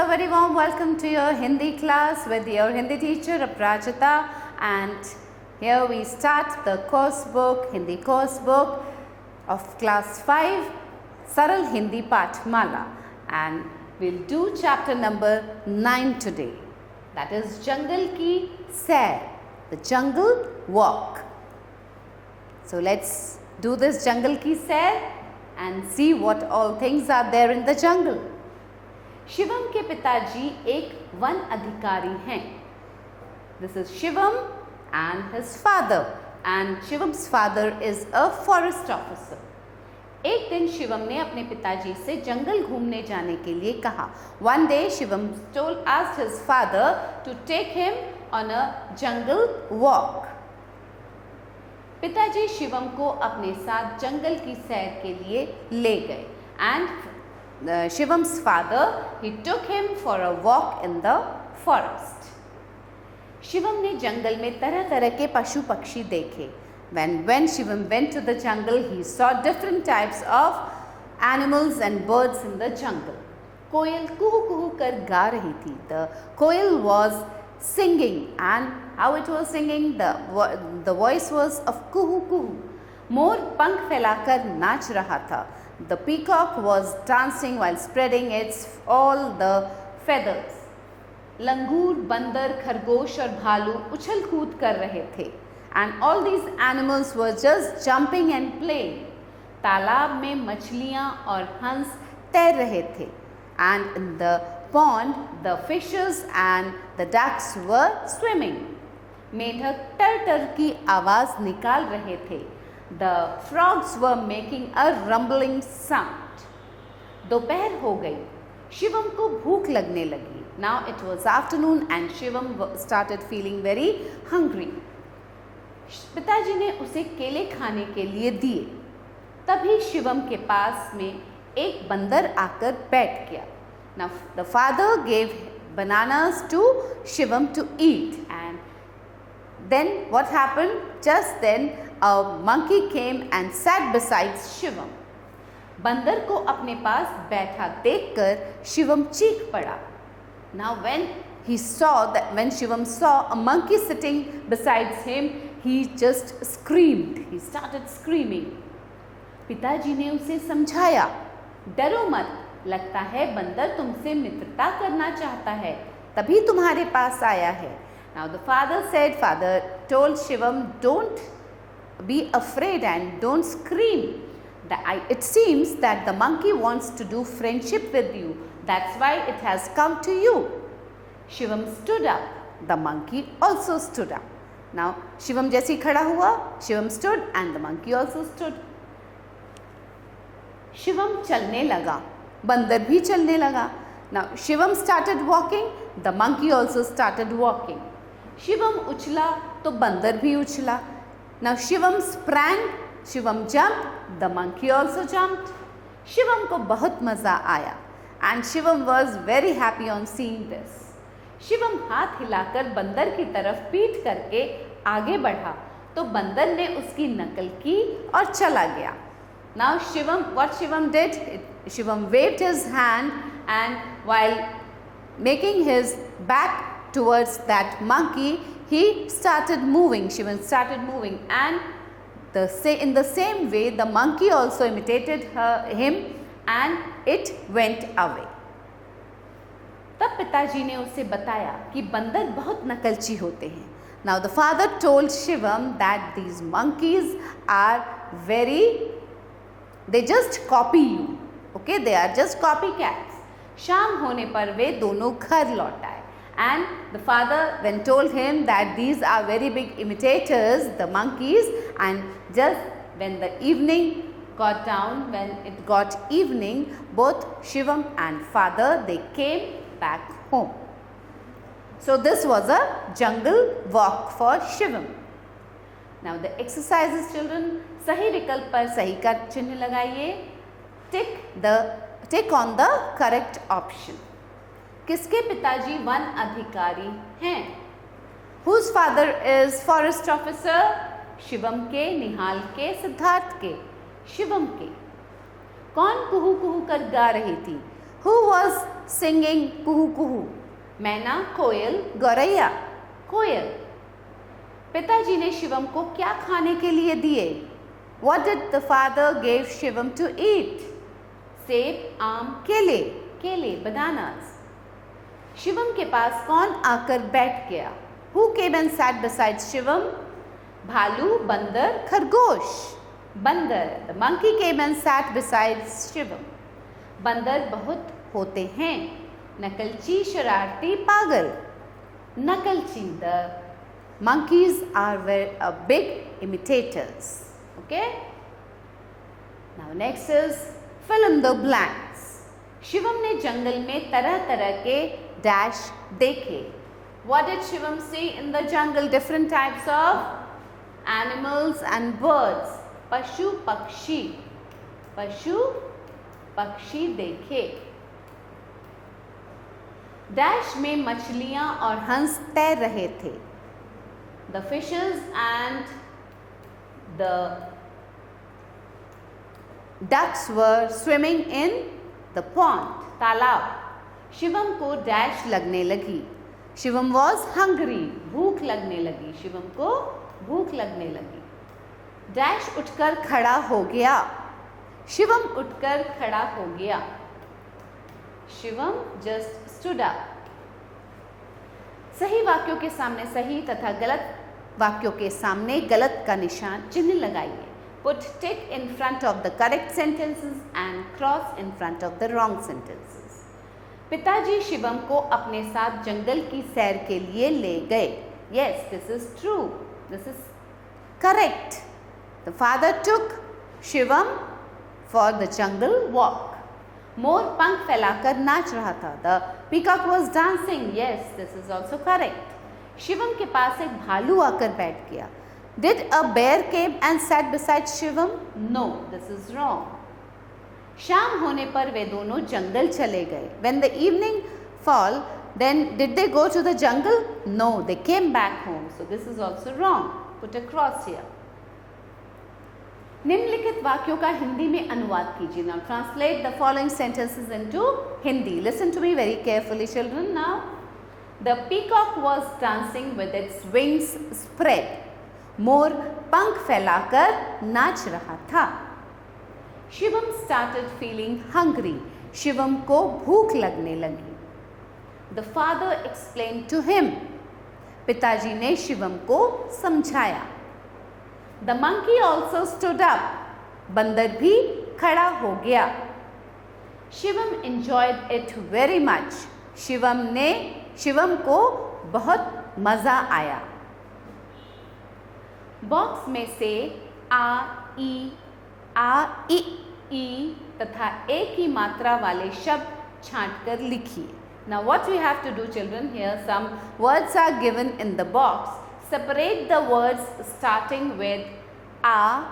a very warm welcome to your Hindi class with your Hindi teacher Aprajita, and here we start the course book, Hindi course book of class 5, Saral Hindi Pathmala, and we'll do chapter number 9 today, that is Jungle Ki Sair, the jungle walk. So let's do this Jungle Ki Sair and see what all things are there in the jungle. Shivam के पिताजी एक one अधिकारी हैं. This is Shivam and his father, and Shivam's father is a forest officer. एक दिन शिवम ने अपने पिताजी से जंगल घूमने जाने के लिए कहा. One day Shivam asked his father to take him on a jungle walk. पिताजी शिवम को अपने साथ जंगल की सैर के लिए ले गए, and Shivam's father, he took him for a walk in the forest. Shivam ने जंगल में तरह तरह के पशु पक्षी देखे. When Shivam went to the jungle, he saw different types of animals and birds in the jungle. कोयल कुहू कुहू कर गा रही थी. The coil was singing, and how it was singing? The voice was of kuhu kuhu. मोर पंख फैलाकर नाच रहा था. The peacock was dancing while spreading its all the feathers. लंगूर, बंदर, खरगोश और भालू उछल कूद कर रहे थे. And all these animals were just jumping and playing. तालाब में मछलियाँ और हंस तैर रहे थे. And in the pond, the fishes and the ducks were swimming. मेढक टर टर की आवाज़ निकाल रहे थे. The frogs were making a rumbling sound. दोपहर हो गई. शिवम को भूख लगने लगी. Now it was afternoon and Shivam started feeling very hungry. पिताजी ने उसे केले खाने के लिए दिए. तभी शिवम के पास में एक बंदर आकर बैठ गया. Now the father gave bananas to Shivam to eat, and then what happened? Just then a monkey came and sat beside Shivam. बंदर को अपने पास बैठा देखकर शिवम चीख पड़ा. Now when Shivam saw a monkey sitting beside him, he just screamed. He started screaming. पिताजी ने उसे समझाया, डरो मत, लगता है बंदर तुमसे मित्रता करना चाहता है, तभी तुम्हारे पास आया है. Now the father told Shivam, don't be afraid and don't scream. It seems that the monkey wants to do friendship with you. That's why it has come to you. Shivam stood up. The monkey also stood up. Now Shivam जैसे खड़ा हुआ, Shivam stood and the monkey also stood. Shivam चलने लगा, बंदर भी चलने लगा. Now Shivam started walking, the monkey also started walking. Shivam उछला तो बंदर भी उछला. Now Shivam sprang, Shivam jumped, the monkey also jumped. Shivam को बहुत मज़ा आया, and Shivam was very happy on seeing this. Shivam हाथ हिलाकर बंदर की तरफ पीठ करके आगे बढ़ा, तो बंदर ने उसकी नकल की और चला गया. Now what Shivam did? Shivam waved his hand, and while making his back towards that monkey, he started moving. Shivam started moving, and in the same way, the monkey also imitated him, and it went away. तब पिताजी ने उसे बताया कि बंदर बहुत नकलची होते हैं. Now the father told Shivam that these monkeys are they just copy you. Okay, they are just copycats. शाम होने पर वे दोनों घर लौट आए. And the father then told him that these are very big imitators, the monkeys, and just when the evening got down, when it got evening, both Shivam and father, they came back home. So this was a jungle walk for Shivam. Now the exercises, children. सही विकल्प पर सही का चिन्ह लगाइए. Tick on the correct option. किसके पिताजी one अधिकारी हैं? Whose father is forest officer? Shivam के, निहाल के, सिद्धार्थ के. शिवम के. कौन कुहू कुहू कर गा रही थी? Who was singing kuhu kuhu? मैना, कोयल, गौरैया, कोयल। पिताजी ने शिवम को क्या खाने के लिए दिए? What did the father gave Shivam to eat? सेब, आम, केले, केले, bananas। शिवम के पास कौन आकर बैठ गया? Who came and sat beside Shivam? भालू, बंदर, खरगोश, बंदर। The monkey came and sat beside Shivam। बंदर बहुत होते हैं। नकलची, शरारती, पागल, नकलची। The monkeys are big imitators. Okay? Now next is fill in the blanks. Shivam ने जंगल में तरह तरह के डैश देखे। What did Shivam see in the jungle? Different types of animals and birds. पशु पक्षी, पशु पक्षी देखे। डैश में मछलियां और हंस तैर रहे थे। The fishes and the ducks were swimming in the pond, तालाब। शिवम को डैश लगने लगी। शिवम was hungry, भूख लगने लगी। शिवम को भूख लगने लगी। डैश उठकर खड़ा हो गया। शिवम उठकर खड़ा हो गया। Shivam just stood up। सही वाक्यों के सामने सही तथा गलत वाक्यों के सामने गलत का निशान चिन्ह लगाइए। Put tick in front of the correct sentences and cross in front of the wrong sentences. पिताजी शिवम को अपने साथ जंगल की सैर के लिए ले गए। Yes, this is true. This is correct. The father took Shivam for the jungle walk. मोर पंख फैलाकर नाच रहा था। The peacock was dancing. Yes, this is also correct. Shivam के पास एक भालू आकर बैठ गया। Did a bear came and sat beside Shivam? No, this is wrong. शाम होने पर वे दोनों जंगल चले गए। When the evening fall, then did they go to the jungle? No, they came back home. So this is also wrong. Put a cross here. निम्नलिखित वाक्यों का हिंदी में अनुवाद कीजिए। Now translate the following sentences into Hindi. Listen to me very carefully, children. Now, the peacock was dancing with its wings spread. मोर पंख फैलाकर नाच रहा था। Shivam started feeling hungry. Shivam को भूख लगने लगी। The father explained to him. पिताजी ने शिवम को समझाया। The monkey also stood up. बंदर भी खड़ा हो गया। Shivam enjoyed it very much. Shivam को बहुत मजा आया। बॉक्स में से आ, ई तथा ए की मात्रा वाले शब्द छांटकर लिखिए। Now what we have to do, children, here some words are given in the box. Separate the words starting with a,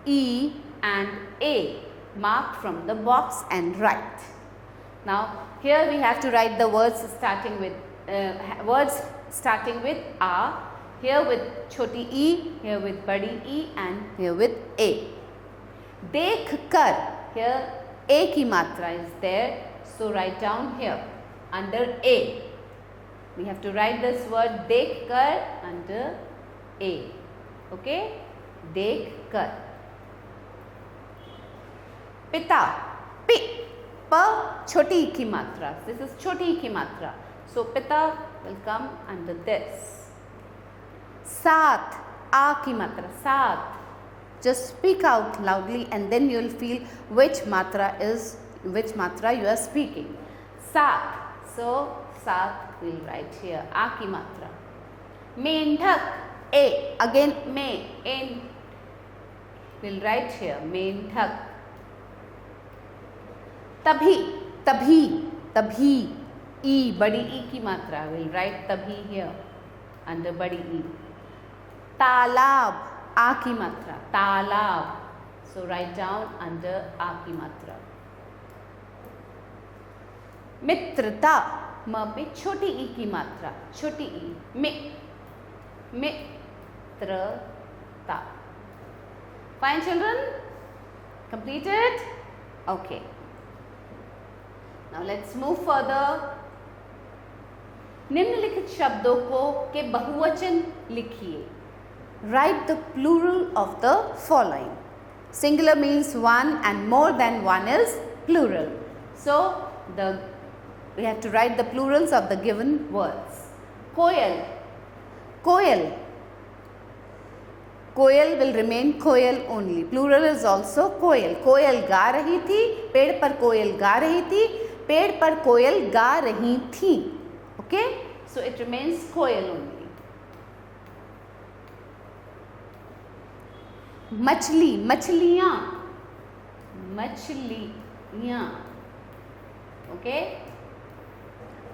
e and a marked from the box and write. Now here we have to write the words starting with a, here with choti e, here with badi e and here with a. Dekh kar, here a ki matra is there, so write down here under a. We have to write this word dekh kar under a. Okay? Dekh kar. Pita, pi, pa, choti ki matra. This is choti ki matra. So pita will come under this. Saath, a ki matra, saath. Just speak out loudly and then you will feel which matra you are speaking. Saath. So saath we will write here. A ki matra. Mendhak, a. Again me, in. We will write here. Mendhak. Tabhi. E, badi E ki matra. We will write tabhi here under badi E. Talab, a ki matra. Talab. So write down under a ki matra. Mitrata, ma pe choti e ki matra. Choti e. Mitrata. Fine, children? Completed? Okay. Now let's move further. निम्नलिखित शब्दों को के बहुवचन लिखिए. Write the plural of the following. Singular means one and more than one is plural. So we have to write the plurals of the given words. Koyal. Koyal. Coil will remain coil only. Plural is also कोयल. कोयल गा रही थी, पेड़ पर कोयल गा रही थी, पेड़ पर कोयल गा रही थी. Okay? So it remains coil only. मछली, मछलियाँ, मछलियाँ. Okay?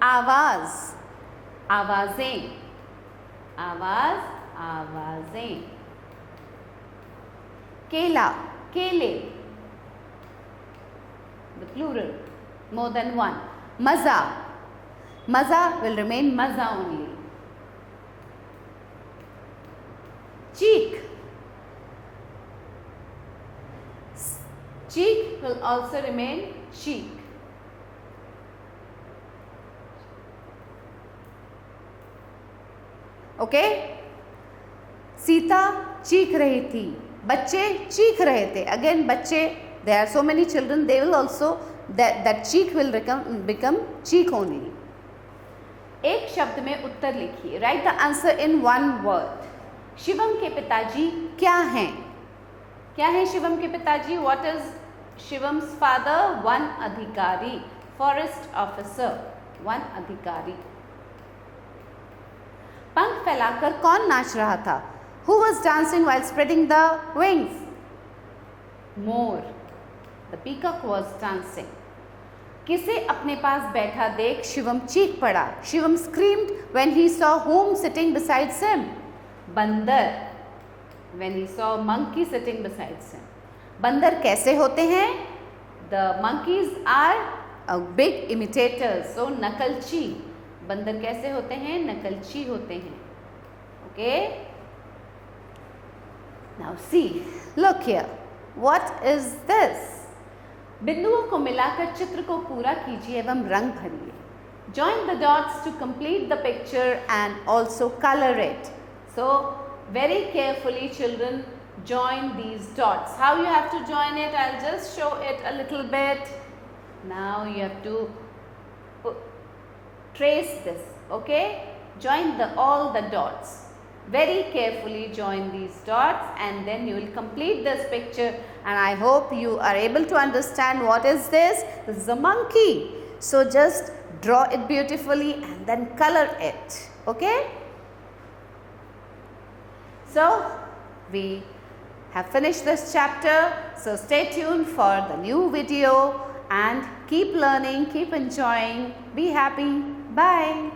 आवाज, आवाजें, आवाज, आवाजें. केला, केले, the plural, more than one. Maza, maza will remain maza only. Cheek, cheek will also remain cheek. Okay? Sita चीख रही थी, बच्चे चीख रहे थे. Again बच्चे, there are so many children, they will also that cheek will become cheek only. एक शब्द में उत्तर लिखिए. Write the answer in one word. Shivam के पिताजी क्या हैं? क्या हैं शिवम के पिताजी? What is Shivam's father? One अधिकारी, forest officer, वन अधिकारी. पंख फैलाकर कौन नाच रहा था? Who was dancing while spreading the wings? More. The peacock was dancing. किसे अपने पास बैठा देख शिवम चीख पड़ा. Shivam screamed when he saw whom sitting beside him. बंदर. When he saw monkey sitting beside him. बंदर कैसे होते हैं? The monkeys are big imitators. So नकलची. बंदर कैसे होते हैं? नकलची होते हैं. Okay? Now see, look here. What is this? बिंदुओं को मिलाकर चित्र को पूरा कीजिए एवं रंग भरिए. Join the dots to complete the picture and also color it. So very carefully children join these dots. How you have to join it? I'll just show it a little bit. Now you have to trace this. Okay? Join all the dots. Very carefully join these dots and then you will complete this picture, and I hope you are able to understand what is this. This is a monkey. So just draw it beautifully and then color it. Okay? So we have finished this chapter. So stay tuned for the new video and keep learning, keep enjoying. Be happy. Bye.